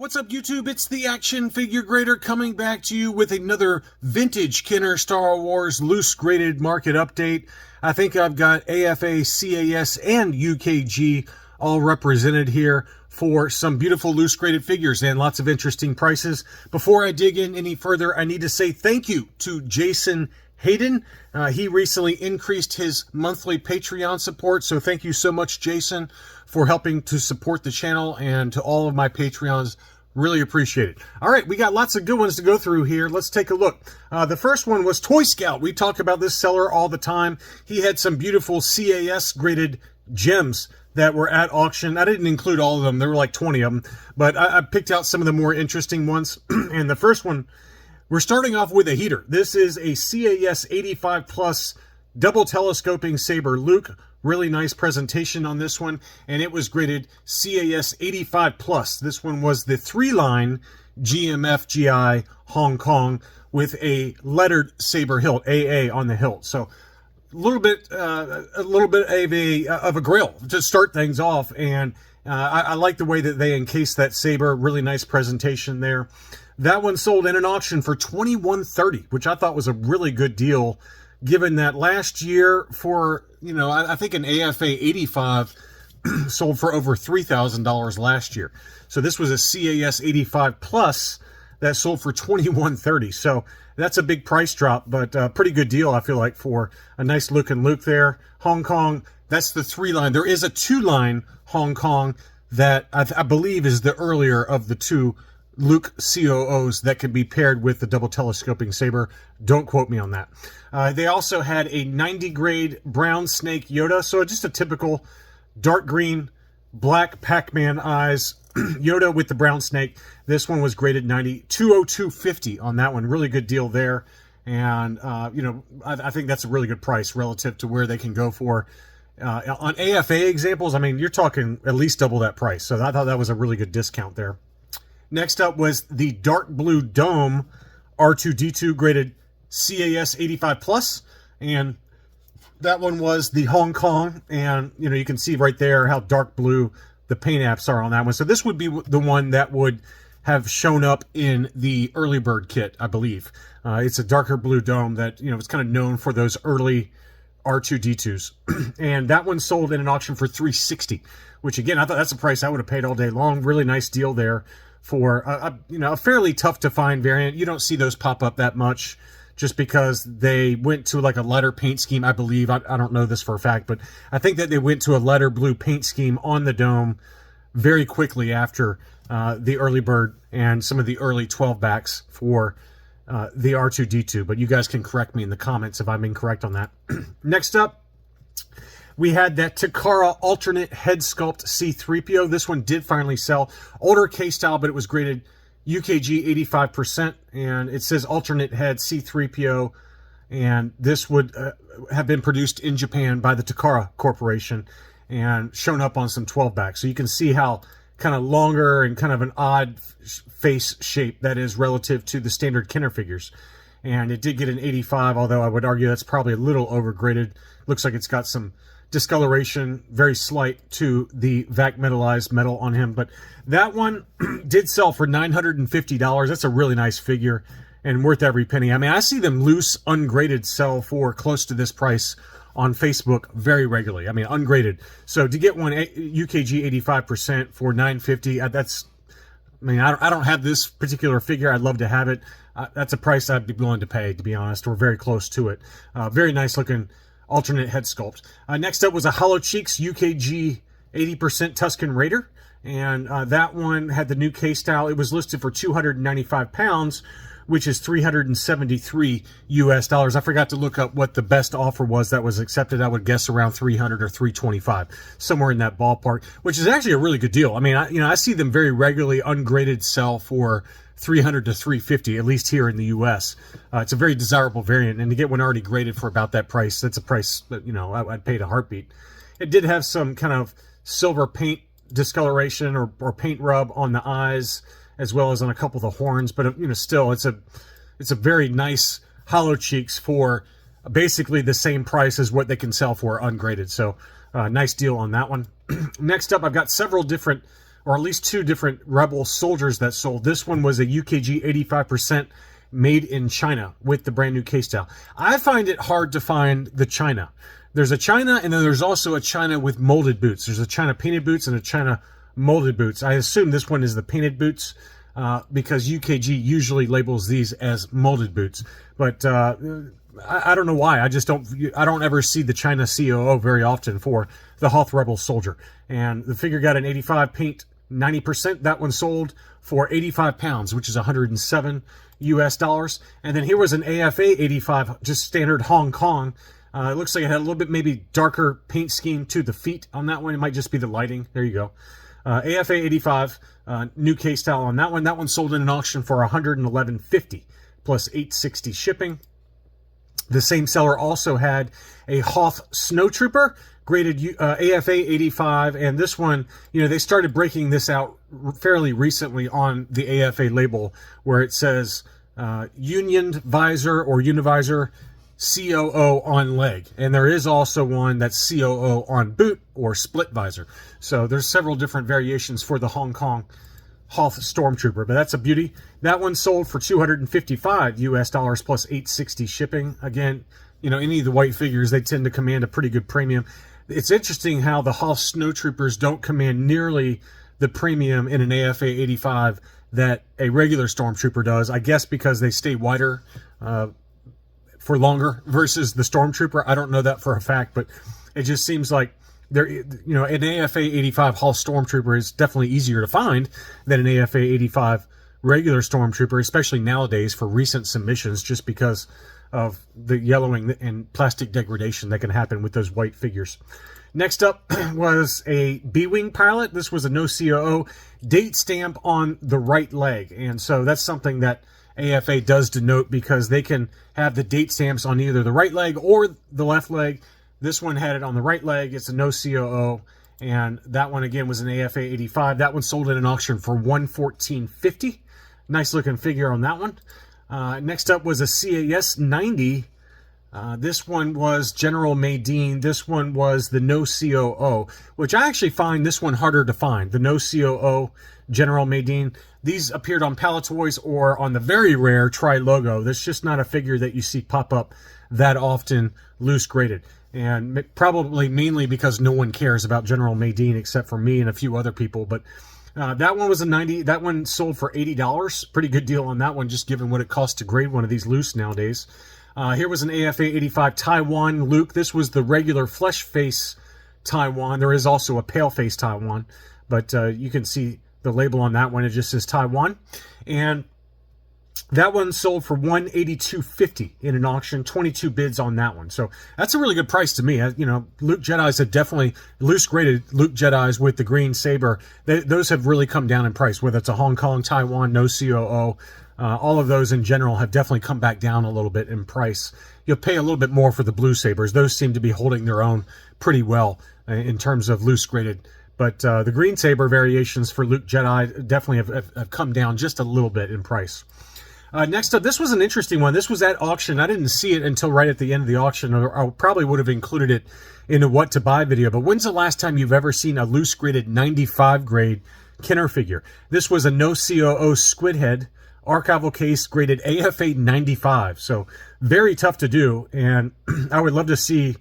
What's up, YouTube? It's the Action Figure Grader coming back to you with another vintage Kenner Star Wars loose graded market update. I think I've got AFA, CAS, and UKG all represented here for some beautiful loose graded figures and lots of interesting prices. Before I dig in any further, I need to say thank you to Jason Hayden. He recently increased his monthly Patreon support, so thank you so much, Jason, for helping to support the channel, and to all of my Patreons. Really appreciate it. All right, we got lots of good ones to go through here. Let's take a look. The first one was Toy Scout. We talk about this seller all the time. He had some beautiful CAS graded gems that were at auction. I didn't include all of them. There were like 20 of them, but I picked out some of the more interesting ones. And the first one, we're starting off with a heater. This is a CAS 85 Plus double telescoping saber Luke. Really nice presentation on this one, and it was graded CAS 85 Plus. This one was the 3-line GMFGI Hong Kong with a lettered saber hilt, AA, on the hilt. So a little bit of a grail to start things off, and I like the way that they encased that saber. Really nice presentation there. That one sold in an auction for $21.30, which I thought was a really good deal, given that last year for, you know, I think an AFA 85 sold for over $3,000 last year. So this was a CAS 85 Plus that sold for $21.30. So that's a big price drop, but pretty good deal, I feel like, for a nice looking Luke there. Hong Kong, that's the 3-line. There is a 2-line Hong Kong that I believe is the earlier of the two Luke COOs that can be paired with the double telescoping saber. Don't quote me on that. They also had a 90 grade brown snake Yoda. So just a typical dark green, black Pac-Man eyes Yoda with the brown snake. This one was graded 90, $202.50 on that one. Really good deal there. And, you know, I think that's a really good price relative to where they can go for. On AFA examples, I mean, you're talking at least double that price. So I thought that was a really good discount there. Next up was the dark blue dome R2-D2 graded CAS 85 Plus, and that one was the Hong Kong, and you know, you can see right there how dark blue the paint apps are on that one. So this would be the one that would have shown up in the early bird kit, I believe. It's a darker blue dome that, you know, it's kind of known for those early R2-D2s. And that one sold in an auction for $360, which again, I thought that's a price I would have paid all day long. Really nice deal there for you know, a fairly tough to find variant. You don't see those pop up that much, just because they went to like a letter paint scheme, I believe. I don't know this for a fact, but I think that they went to a letter blue paint scheme on the dome very quickly after the early bird and some of the early 12 backs for the R2-D2. But you guys can correct me in the comments if I'm incorrect on that. Next up, we had that Takara alternate head sculpt C-3PO. This one did finally sell. Older K-style, but it was graded UKG 85%, and it says alternate head C-3PO, and this would have been produced in Japan by the Takara Corporation and shown up on some 12-backs. So you can see how kind of longer and kind of an odd face shape that is relative to the standard Kenner figures. And it did get an 85, although I would argue that's probably a little overgraded. Looks like it's got some discoloration, very slight, to the vac metallized metal on him. But that one did sell for $950. That's a really nice figure and worth every penny. I mean, I see them loose, ungraded sell for close to this price on Facebook very regularly. I mean, ungraded. So to get one UKG 85% for $950, that's, I mean, I don't have this particular figure. I'd love to have it. That's a price I'd be willing to pay, to be honest. We're very close to it. Very nice looking alternate head sculpt. Next up was a Hollow Cheeks UKG 80% Tusken Raider, and that one had the new K-style. It was listed for 295 pounds, which is $373 US. I forgot to look up what the best offer was that was accepted. I would guess around 300 or 325, somewhere in that ballpark, which is actually a really good deal. I mean, I see them very regularly ungraded sell for 300 to 350, at least here in the U.S. It's a very desirable variant, and to get one already graded for about that price, that's a price that, you know, I'd pay in a heartbeat. It did have some kind of silver paint discoloration or paint rub on the eyes, as well as on a couple of the horns, but you know, still, it's a very nice Hollow Cheeks for basically the same price as what they can sell for ungraded. So nice deal on that one. Next up, I've got several different or at least 2 different Rebel soldiers that sold. This one was a UKG 85% made in China with the brand new case style. I find it hard to find the China. There's a China, and then there's also a China with molded boots. There's a China painted boots and a China molded boots. I assume this one is the painted boots because UKG usually labels these as molded boots. But I don't know why. I don't ever see the China COO very often for the Hoth Rebel soldier. And the figure got an 85 paint, 90%. That one sold for 85 pounds, which is 107 US dollars. And then here was an AFA 85, just standard Hong Kong. It looks like it had a little bit maybe darker paint scheme to the feet on that one. It might just be the lighting. There you go. AFA 85, new case style on that one. That one sold in an auction for $111.50 plus $8.60 shipping. The same seller also had a Hoth Snowtrooper, graded AFA 85, and this one, they started breaking this out fairly recently on the AFA label, where it says Union Visor or Univisor COO on leg, and there is also one that's COO on boot or split visor. So there's several different variations for the Hong Kong Hoth Stormtrooper, but that's a beauty. That one sold for 255 US dollars plus 860 shipping. Again, any of the white figures, they tend to command a pretty good premium. It's interesting how the Hoth Snowtroopers don't command nearly the premium in an AFA 85 that a regular Stormtrooper does. I guess because they stay wider for longer versus the Stormtrooper. I don't know that for a fact, but it just seems like an AFA 85 Hoth Stormtrooper is definitely easier to find than an AFA 85 regular Stormtrooper, especially nowadays for recent submissions, just because of the yellowing and plastic degradation that can happen with those white figures. Next up was a B-Wing pilot. This was a no COO date stamp on the right leg, and so that's something that AFA does denote because they can have the date stamps on either the right leg or the left leg. This one had it on the right leg. It's a no COO, and that one again was an AFA 85. That one sold in an auction for $114.50. Nice looking figure on that one. Next up was a CAS 90. This one was General Madine. This one was the no COO, which I actually find this one harder to find. The no COO General Madine. These appeared on Palatoys or on the very rare Tri-Logo. That's just not a figure that you see pop up that often loose graded. And probably mainly because no one cares about General Madine except for me and a few other people. But that one was a 90. That one sold for $80. Pretty good deal on that one, just given what it costs to grade one of these loose nowadays. Here was an AFA 85 Taiwan Luke. This was the regular flesh face Taiwan. There is also a pale face Taiwan, but you can see the label on that one. It just says Taiwan. And that one sold for $182.50 in an auction. 22 bids on that one. So that's a really good price to me. Luke Jedis have definitely, loose graded Luke Jedis with the green saber, those have really come down in price, whether it's a Hong Kong, Taiwan, no COO. All of those in general have definitely come back down a little bit in price. You'll pay a little bit more for the blue sabers. Those seem to be holding their own pretty well in terms of loose graded. But the green saber variations for Luke Jedi definitely have come down just a little bit in price. Next up, this was an interesting one. This was at auction. I didn't see it until right at the end of the auction, or I probably would have included it in a what to buy video. But when's the last time you've ever seen a loose graded 95 grade Kenner figure? This was a no COO squid head archival case graded AFA 95. So very tough to do. And I would love to see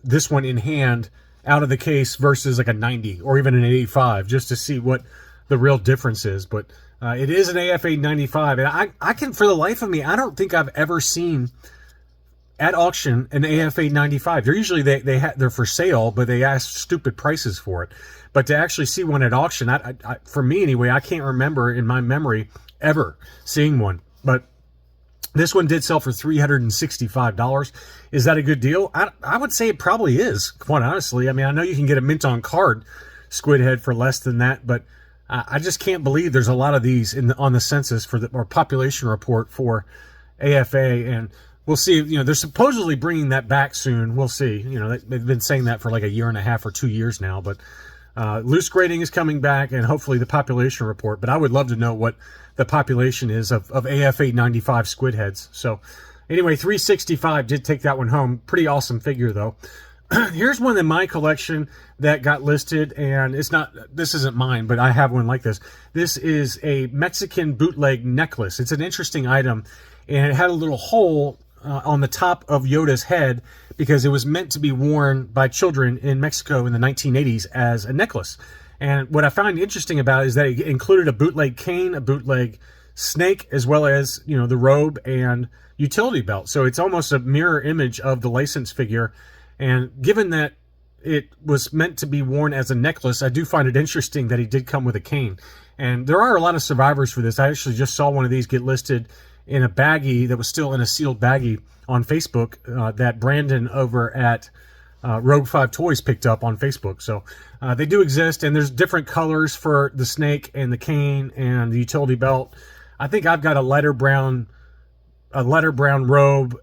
this one in hand out of the case versus like a 90 or even an 85, just to see what the real difference is. But it is an AFA 95, and I can, for the life of me, I don't think I've ever seen at auction an AFA 95. They're usually they're for sale, but they ask stupid prices for it. But to actually see one at auction, for me anyway, I can't remember in my memory ever seeing one. But this one did sell for $365. Is that a good deal? I would say it probably is, quite honestly. I mean, I know you can get a mint on card squid head for less than that, but I just can't believe there's a lot of these on the census or population report for AFA, and we'll see. They're supposedly bringing that back soon. We'll see. They've been saying that for like a year and a half or 2 years now, but loose grading is coming back, and hopefully the population report. But I would love to know what the population is of AFA 95 squid heads. So anyway, $365 did take that one home. Pretty awesome figure though. Here's one in my collection that got listed, and this isn't mine, but I have one like this. This is a Mexican bootleg necklace. It's an interesting item, and it had a little hole on the top of Yoda's head because it was meant to be worn by children in Mexico in the 1980s as a necklace. And what I find interesting about it is that it included a bootleg cane, a bootleg snake, as well as, the robe and utility belt. So it's almost a mirror image of the license figure. And given that it was meant to be worn as a necklace, I do find it interesting that he did come with a cane. And there are a lot of survivors for this. I actually just saw one of these get listed in a baggie that was still in a sealed baggie on Facebook that Brandon over at Rogue 5 Toys picked up on Facebook. So they do exist, and there's different colors for the snake and the cane and the utility belt. I think I've got a lighter brown robe,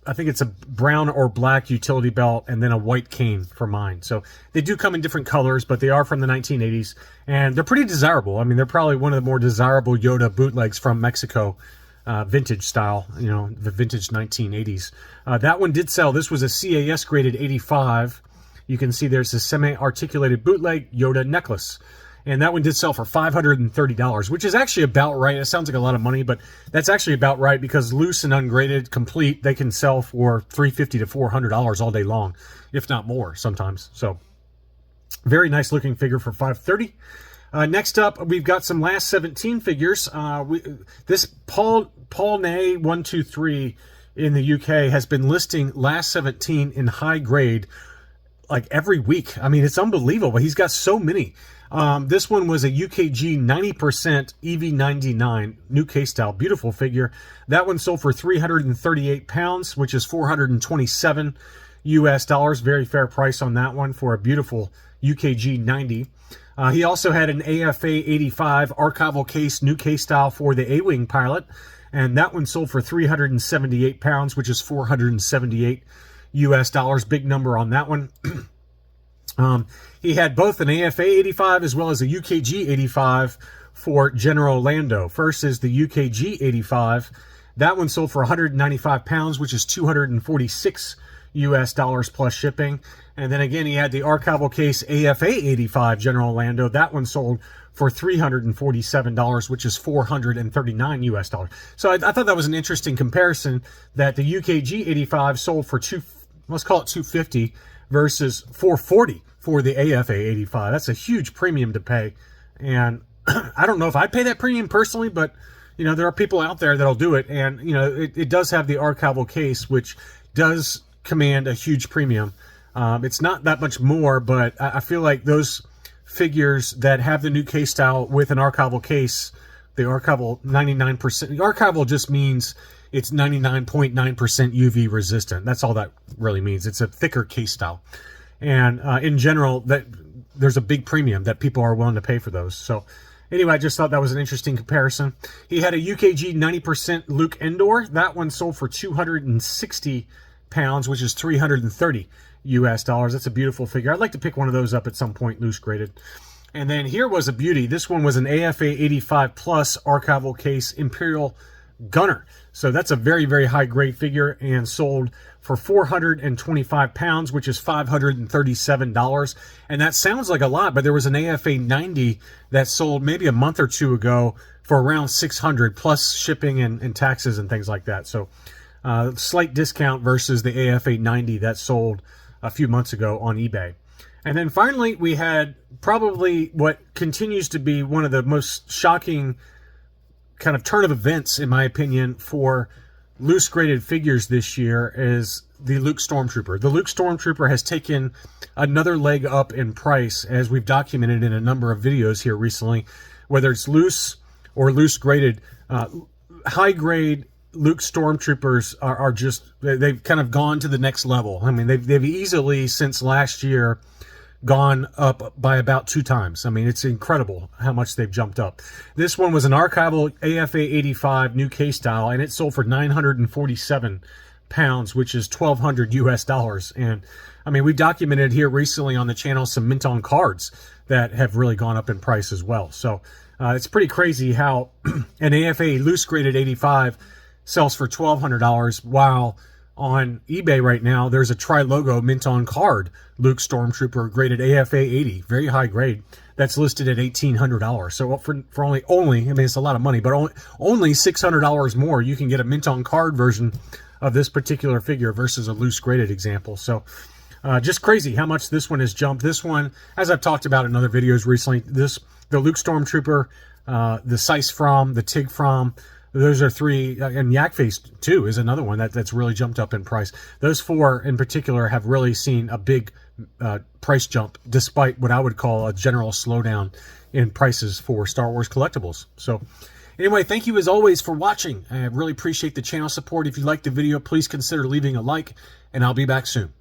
I think it's a brown or black utility belt, and then a white cane for mine. So they do come in different colors, but they are from the 1980s, and they're pretty desirable. I mean, they're probably one of the more desirable Yoda bootlegs from Mexico, vintage style, the vintage 1980s. That one did sell. This was a CAS graded 85. You can see there's a semi-articulated bootleg Yoda necklace. And that one did sell for $530, which is actually about right. It sounds like a lot of money, but that's actually about right because loose and ungraded, complete, they can sell for $350 to $400 all day long, if not more sometimes. So very nice looking figure for $530. Next up, we've got some last 17 figures. This Paul Ney 123 in the UK has been listing last 17 in high grade like every week. I mean, it's unbelievable. He's got so many. This one was a UKG 90% EV99 new case style, beautiful figure. That one sold for 338 pounds, which is 427 US dollars. Very fair price on that one for a beautiful UKG 90. He also had an AFA 85 archival case, new case style for the A-Wing pilot, and that one sold for 378 pounds, which is 478 US dollars. Big number on that one. He had both an AFA 85 as well as a UKG 85 for General Lando. First is the UKG 85. That one sold for 195 pounds, which is 246 US dollars plus shipping. And then again, he had the archival case AFA 85 General Lando. That one sold for $347, which is 439 US dollars. So I thought that was an interesting comparison that the UKG 85 sold for let's call it 250 versus 440 for the AFA 85. That's a huge premium to pay. And I don't know if I'd pay that premium personally, but there are people out there that'll do it. And it does have the archival case, which does command a huge premium. It's not that much more, but I feel like those figures that have the new case style with an archival case, the archival 99%, archival just means it's 99.9% UV resistant. That's all that really means. It's a thicker case style. And in general, there's a big premium that people are willing to pay for those. So anyway, I just thought that was an interesting comparison. He had a UKG 90% Luke Endor. That one sold for 260 pounds, which is 330 US dollars. That's a beautiful figure. I'd like to pick one of those up at some point, loose graded. And then here was a beauty. This one was an AFA 85 plus archival case Imperial Gunner. So that's a very, very high grade figure and sold for 425 pounds, which is $537. And that sounds like a lot, but there was an AFA 90 that sold maybe a month or two ago for around 600 plus shipping and taxes and things like that. So slight discount versus the AFA 90 that sold a few months ago on eBay. And then finally, we had probably what continues to be one of the most shocking kind of turn of events, in my opinion, for loose graded figures this year is the Luke Stormtrooper. The Luke Stormtrooper has taken another leg up in price, as we've documented in a number of videos here recently, whether it's loose or loose graded. High grade Luke Stormtroopers are just, they've kind of gone to the next level. I mean, they've easily, since last year, gone up by about 2 times. I mean, it's incredible how much they've jumped up. This one was an archival AFA 85 new case style, and it sold for 947 pounds, which is 1,200 US dollars. And I mean, we've documented here recently on the channel some mint on cards that have really gone up in price as well. So it's pretty crazy how an AFA loose graded 85 sells for $1,200 while on eBay right now, there's a tri-logo mint on card Luke Stormtrooper graded AFA 80, very high grade. That's listed at $1,800. So for only, I mean, it's a lot of money, but only $600 more, you can get a mint on card version of this particular figure versus a loose graded example. So just crazy how much this one has jumped. This one, as I've talked about in other videos recently, the Luke Stormtrooper, the Sice From, the Tig From, those are three, and Yak Face too is another one that's really jumped up in price. Those four in particular have really seen a big price jump, despite what I would call a general slowdown in prices for Star Wars collectibles. So anyway, thank you as always for watching. I really appreciate the channel support. If you liked the video, please consider leaving a like, and I'll be back soon.